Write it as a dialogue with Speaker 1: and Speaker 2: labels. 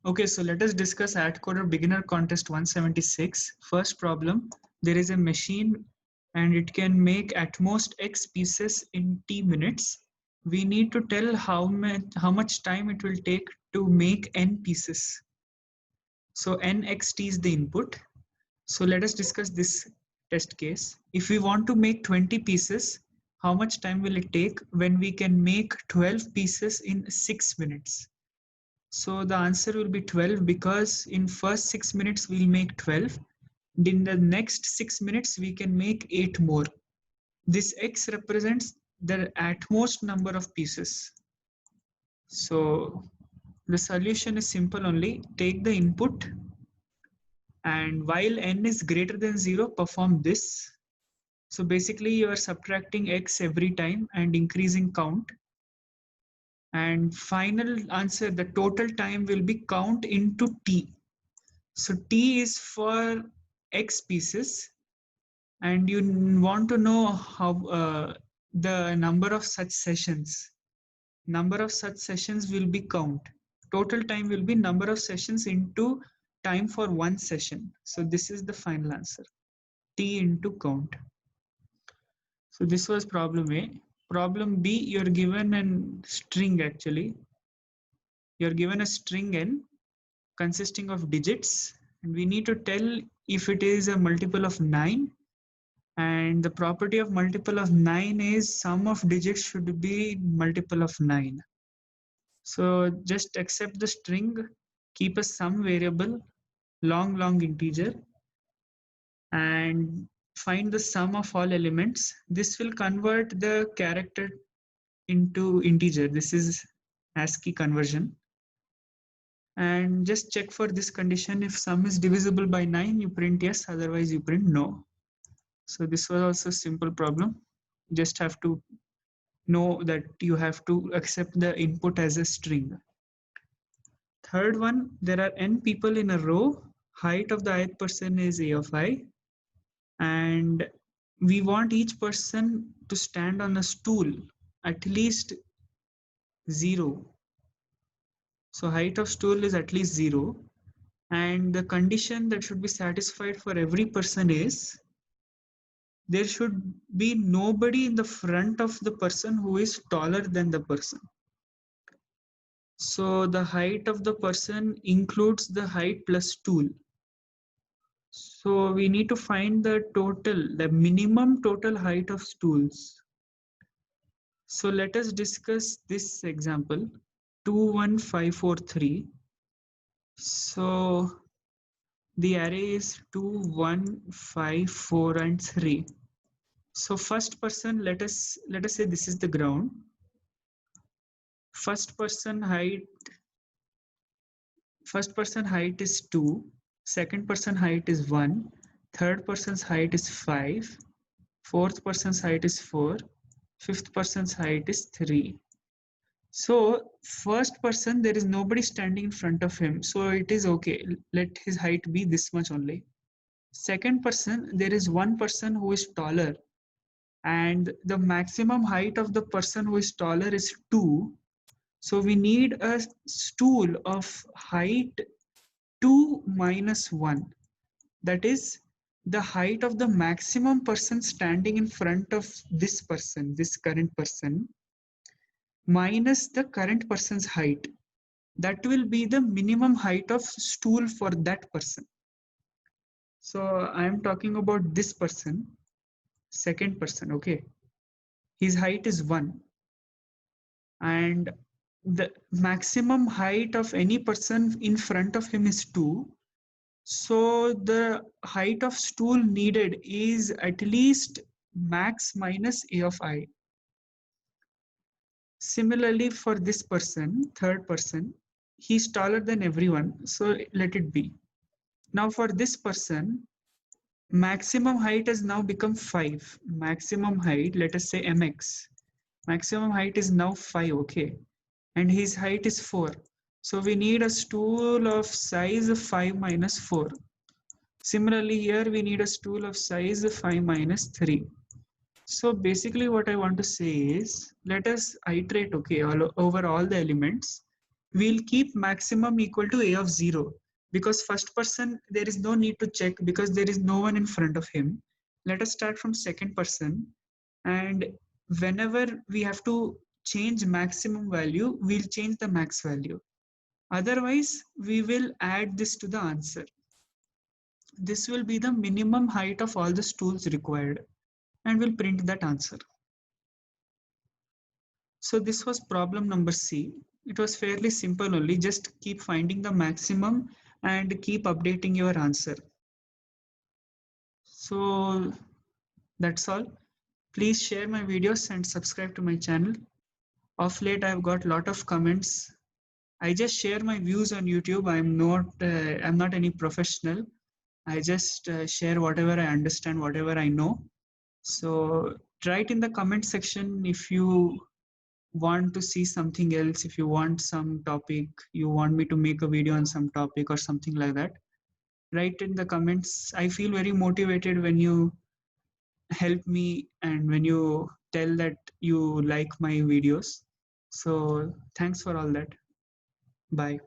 Speaker 1: Okay, so let us discuss AdCoder Beginner Contest 176. First problem, there is a machine and it can make at most X pieces in T minutes. We need to tell how much time it will take to make N pieces. So NXT is the input. So let us discuss this test case. If we want to make 20 pieces, how much time will it take when we can make 12 pieces in 6 minutes? So the answer will be 12 because in first 6 minutes we'll make 12. In the next 6 minutes we can make 8 more. This X represents the at most number of pieces. So the solution is simple only. Take the input and while N is greater than 0, perform this. So basically you are subtracting X every time and increasing count. And final answer, the total time will be count into T. So T is for X pieces and you want to know how the number of such sessions. Number of such sessions will be count. Total time will be number of sessions into time for one session. So this is the final answer. T into count. So this was problem A. Problem B, you're given a string actually. You're given a string N consisting of digits and we need to tell if it is a multiple of 9, and the property of multiple of 9 is sum of digits should be multiple of 9. So just accept the string, keep a sum variable, long integer, and find the sum of all elements. This will convert the character into integer. This is ASCII conversion. And just check for this condition. If sum is divisible by 9, you print yes, otherwise you print no. So this was also a simple problem. You just have to know that you have to accept the input as a string. Third one, there are n people in a row. Height of the ith person is a of I. And we want each person to stand on a stool at least 0. So height of stool is at least 0. And the condition that should be satisfied for every person is there should be nobody in the front of the person who is taller than the person. So the height of the person includes the height plus stool. So we need to find the minimum total height of stools. So let us discuss this example, 21543. So the array is 2, 1, 5, 4, and 3. So first person, let us say this is the ground. First person height is 2, second person height is 1, third person's height is 5, fourth person's height is 4, fifth person's height is 3. So first person, there is nobody standing in front of him, so it is okay, let his height be this much only. Second person, there is one person who is taller, and the maximum height of the person who is taller is 2. So we need a stool of height 2 minus 1. That is the height of the maximum person standing in front of this person, this current person, minus the current person's height. That will be the minimum height of stool for that person. So I am talking about this person, second person, okay? His height is 1. And the maximum height of any person in front of him is 2. So the height of stool needed is at least max minus a of I. Similarly, for this person, third person, he's taller than everyone, so let it be. Now for this person, maximum height has now become 5. Maximum height, let us say mx. Maximum height is now 5, okay? And his height is 4. So we need a stool of size 5 minus 4. Similarly, here we need a stool of size 5 minus 3. So basically what I want to say is, let us iterate, okay, over all the elements. we'll keep maximum equal to a of 0, because first person there is no need to check because there is no one in front of him. Let us start from second person, and whenever we have to change maximum value, we'll change the max value. Otherwise, we will add this to the answer. This will be the minimum height of all the stools required, and we'll print that answer. So this was problem number C. It was fairly simple only. Just keep finding the maximum and keep updating your answer. So that's all. Please share my videos and subscribe to my channel. Of late, I've got a lot of comments. I just share my views on YouTube. I'm not any professional. I just share whatever I understand, whatever I know. So write in the comment section if you want to see something else, if you want some topic, you want me to make a video on some topic or something like that. Write in the comments. I feel very motivated when you help me and when you tell that you like my videos. So thanks for all that. Bye.